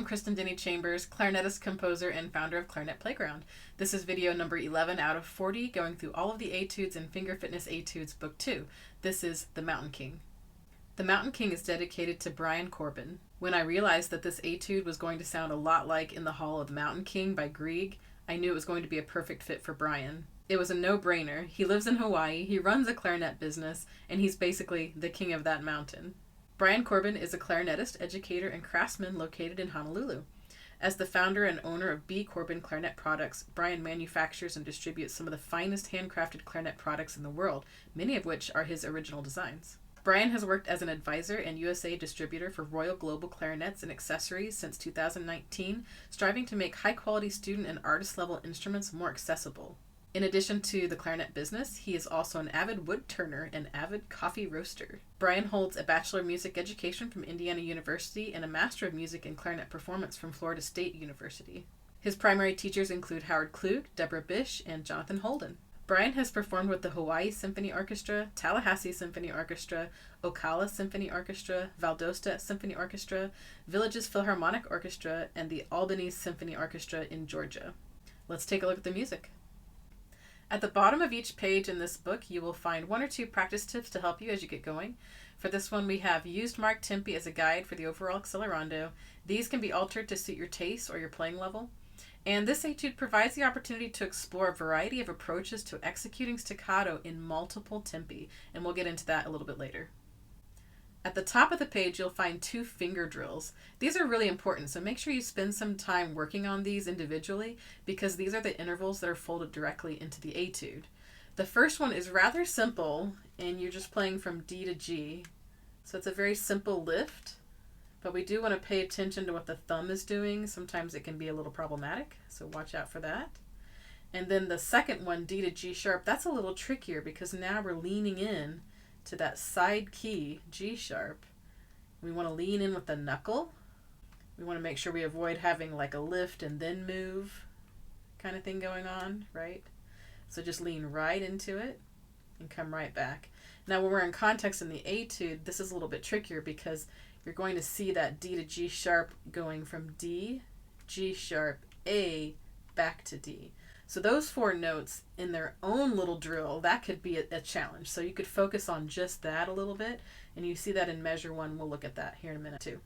Kristen Denny-Chambers, clarinetist, composer, and founder of Clarinet Playground. This is video number 11 out of 40, going through all of the etudes in Finger Fitness Études Book 2. This is The Mountain King. The Mountain King is dedicated to Brian Corbin. When I realized that this etude was going to sound a lot like In the Hall of the Mountain King by Grieg, I knew it was going to be a perfect fit for Brian. It was a no-brainer. He lives in Hawaii, he runs a clarinet business, and he's basically the king of that mountain. Brian Corbin is a clarinetist, educator, and craftsman located in Honolulu. As the founder and owner of B. Corbin Clarinet Products, Brian manufactures and distributes some of the finest handcrafted clarinet products in the world, many of which are his original designs. Brian has worked as an advisor and USA distributor for Royal Global Clarinets and Accessories since 2019, striving to make high-quality student and artist-level instruments more accessible. In addition to the clarinet business, he is also an avid wood turner and avid coffee roaster. Brian holds a Bachelor of Music Education from Indiana University and a Master of Music in Clarinet Performance from Florida State University. His primary teachers include Howard Klug, Deborah Bish, and Jonathan Holden. Brian has performed with the Hawaii Symphony Orchestra, Tallahassee Symphony Orchestra, Ocala Symphony Orchestra, Valdosta Symphony Orchestra, Villages Philharmonic Orchestra, and the Albany Symphony Orchestra in Georgia. Let's take a look at the music. At the bottom of each page in this book, you will find one or two practice tips to help you as you get going. For this one, we have used marked tempi as a guide for the overall accelerando. These can be altered to suit your taste or your playing level. And this etude provides the opportunity to explore a variety of approaches to executing staccato in multiple tempi, and we'll get into that a little bit later. At the top of the page, you'll find two finger drills. These are really important, so make sure you spend some time working on these individually because these are the intervals that are folded directly into the etude. The first one is rather simple, and you're just playing from D to G. So it's a very simple lift, but we do want to pay attention to what the thumb is doing. Sometimes it can be a little problematic, so watch out for that. And then the second one, D to G sharp, that's a little trickier because now we're leaning in to that side key, G sharp. We want to lean in with the knuckle. We want to make sure we avoid having like a lift and then move kind of thing going on, right? So just lean right into it and come right back. Now when we're in context in the etude, this is a little bit trickier because you're going to see that D to G sharp going from D, G sharp, A, back to D. So those four notes in their own little drill, that could be a challenge. So you could focus on just that a little bit, and you see that in measure one. We'll look at that here in a minute too.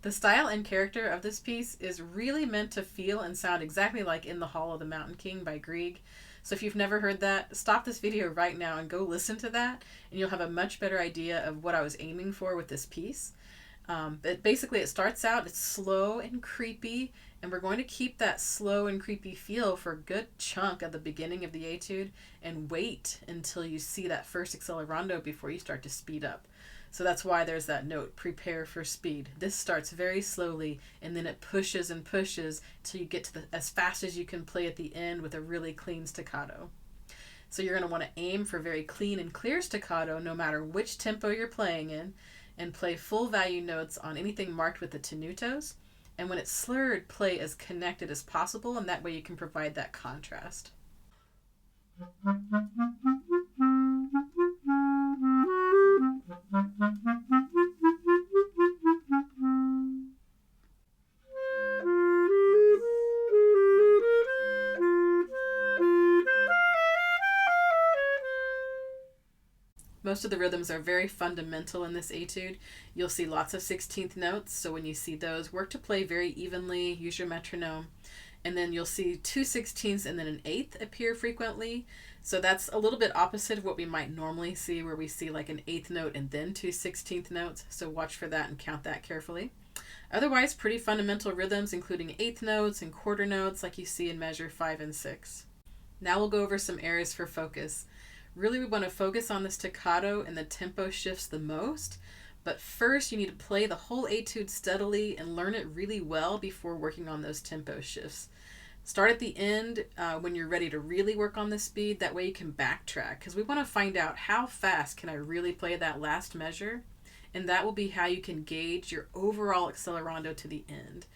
The style and character of this piece is really meant to feel and sound exactly like In the Hall of the Mountain King by Grieg. So if you've never heard that, stop this video right now and go listen to that, and you'll have a much better idea of what I was aiming for with this piece. But basically it starts out, it's slow and creepy, and we're going to keep that slow and creepy feel for a good chunk of the beginning of the etude and wait until you see that first accelerando before you start to speed up. So that's why there's that note, prepare for speed. This starts very slowly and then it pushes and pushes till you get to as fast as you can play at the end with a really clean staccato. So you're going to want to aim for very clean and clear staccato no matter which tempo you're playing in, and play full value notes on anything marked with the tenutos. And when it's slurred, play as connected as possible, and that way you can provide that contrast. Most of the rhythms are very fundamental in this etude. You'll see lots of 16th notes, so when you see those, work to play very evenly, use your metronome. And then you'll see 2 16ths and then an 8th appear frequently. So that's a little bit opposite of what we might normally see, where we see like an 8th note and then 2 16th notes. So watch for that and count that carefully. Otherwise, pretty fundamental rhythms, including 8th notes and quarter notes like you see in measure 5 and 6. Now we'll go over some areas for focus. Really, we want to focus on the staccato and the tempo shifts the most, but first you need to play the whole etude steadily and learn it really well before working on those tempo shifts. Start at the end when you're ready to really work on the speed. That way you can backtrack, because we want to find out how fast can I really play that last measure, and that will be how you can gauge your overall accelerando to the end.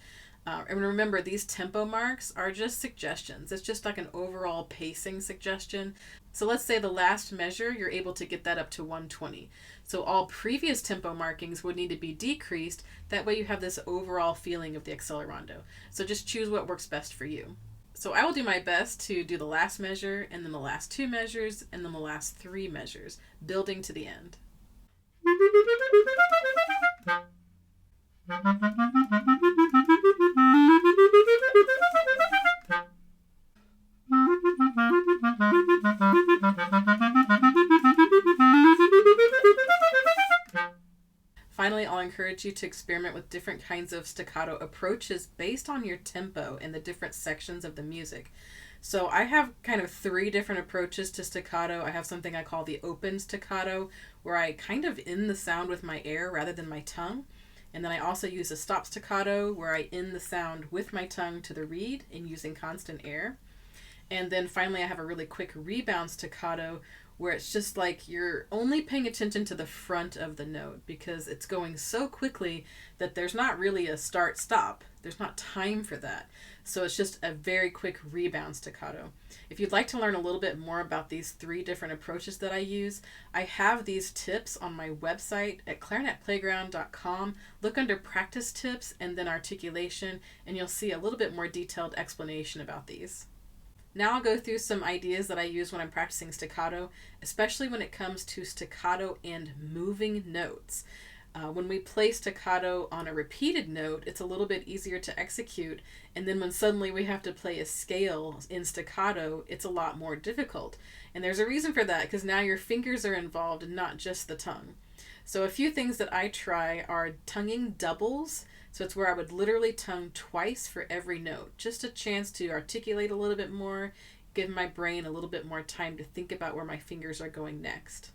And remember, these tempo marks are just suggestions. It's just like an overall pacing suggestion. So let's say the last measure, you're able to get that up to 120. So all previous tempo markings would need to be decreased. That way you have this overall feeling of the accelerando. So just choose what works best for you. So I will do my best to do the last measure, and then the last 2 measures, and then the last 3 measures, building to the end. Finally, I'll encourage you to experiment with different kinds of staccato approaches based on your tempo and the different sections of the music. So I have kind of 3 different approaches to staccato. I have something I call the open staccato, where I kind of end the sound with my air rather than my tongue. And then I also use a stop staccato, where I end the sound with my tongue to the reed and using constant air. And then finally, I have a really quick rebound staccato, where it's just like you're only paying attention to the front of the note because it's going so quickly that there's not really a start stop. There's not time for that. So it's just a very quick rebound staccato. If you'd like to learn a little bit more about these 3 different approaches that I use, I have these tips on my website at clarinetplayground.com. Look under practice tips and then articulation, and you'll see a little bit more detailed explanation about these. Now I'll go through some ideas that I use when I'm practicing staccato, especially when it comes to staccato and moving notes. When we play staccato on a repeated note, it's a little bit easier to execute, and then when suddenly we have to play a scale in staccato, it's a lot more difficult. And there's a reason for that, because now your fingers are involved and not just the tongue. So a few things that I try are tonguing doubles. So it's where I would literally tongue twice for every note, just a chance to articulate a little bit more, give my brain a little bit more time to think about where my fingers are going next.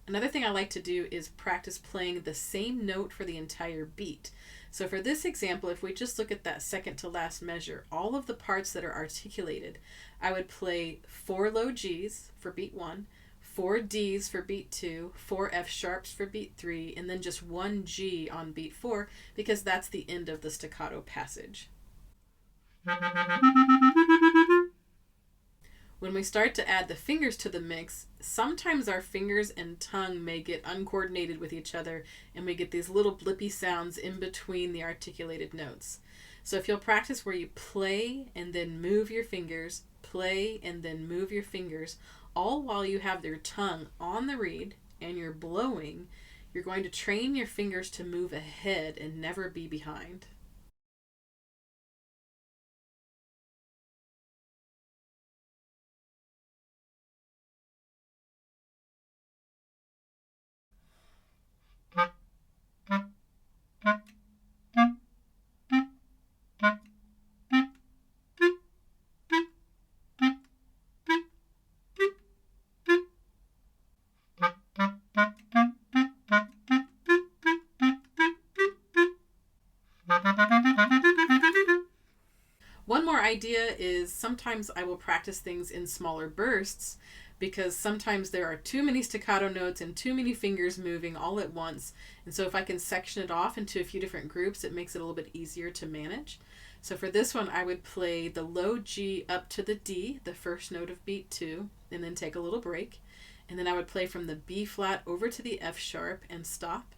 Another thing I like to do is practice playing the same note for the entire beat. So for this example, if we just look at that second to last measure, all of the parts that are articulated, I would play 4 low Gs for beat 1, 4 Ds for beat 2, 4 F sharps for beat 3, and then just 1 G on beat 4, because that's the end of the staccato passage. When we start to add the fingers to the mix, sometimes our fingers and tongue may get uncoordinated with each other, and we get these little blippy sounds in between the articulated notes. So if you'll practice where you play and then move your fingers, play and then move your fingers, all while you have your tongue on the reed and you're blowing, you're going to train your fingers to move ahead and never be behind. One more idea is sometimes I will practice things in smaller bursts, because sometimes there are too many staccato notes and too many fingers moving all at once. And so if I can section it off into a few different groups, it makes it a little bit easier to manage. So for this one, I would play the low G up to the D, the first note of beat 2, and then take a little break. And then I would play from the B flat over to the F sharp and stop,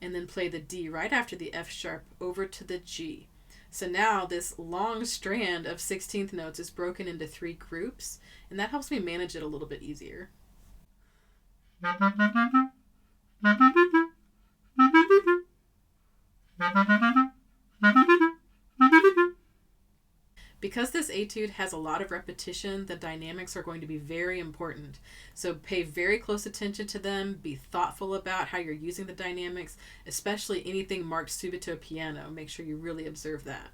and then play the D right after the F sharp over to the G. So now this long strand of 16th notes is broken into 3 groups, and that helps me manage it a little bit easier. Because this etude has a lot of repetition, the dynamics are going to be very important. So pay very close attention to them, be thoughtful about how you're using the dynamics, especially anything marked subito piano. Make sure you really observe that.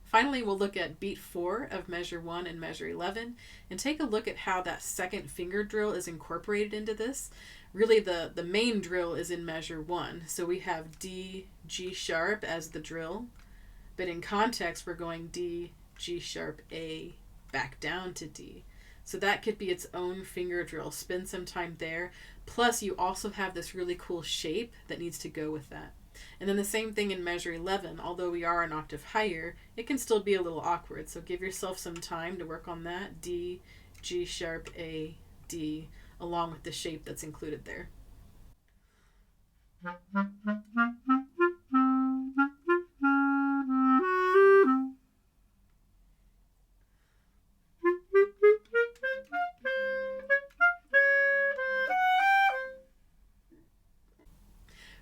Finally, we'll look at beat 4 of measure 1 and measure 11 and take a look at how that second finger drill is incorporated into this. Really, the main drill is in measure 1. So we have D, G sharp as the drill, but in context, we're going D, G sharp, A, back down to D. So that could be its own finger drill. Spend some time there. Plus, you also have this really cool shape that needs to go with that. And then the same thing in measure 11. Although we are an octave higher, it can still be a little awkward. So give yourself some time to work on that. D, G sharp, A, D, along with the shape that's included there.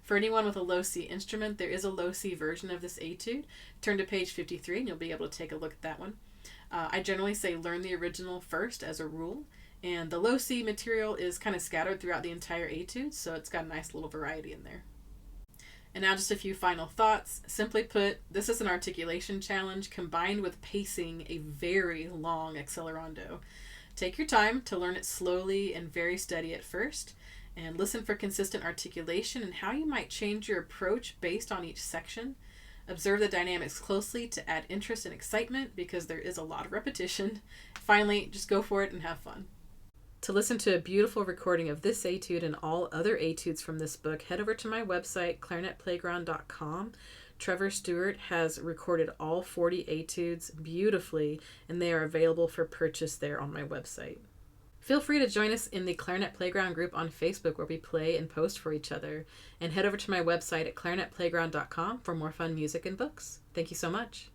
For anyone with a low C instrument, there is a low C version of this etude. Turn to page 53 and you'll be able to take a look at that one. I generally say learn the original first as a rule, and the low C material is kind of scattered throughout the entire etude, so it's got a nice little variety in there. And now just a few final thoughts. Simply put, this is an articulation challenge combined with pacing a very long accelerando. Take your time to learn it slowly and very steady at first, and listen for consistent articulation and how you might change your approach based on each section. Observe the dynamics closely to add interest and excitement because there is a lot of repetition. Finally, just go for it and have fun. To listen to a beautiful recording of this etude and all other etudes from this book, head over to my website, clarinetplayground.com. Trevor Stewart has recorded all 40 etudes beautifully, and they are available for purchase there on my website. Feel free to join us in the Clarinet Playground group on Facebook where we play and post for each other. And head over to my website at clarinetplayground.com for more fun music and books. Thank you so much.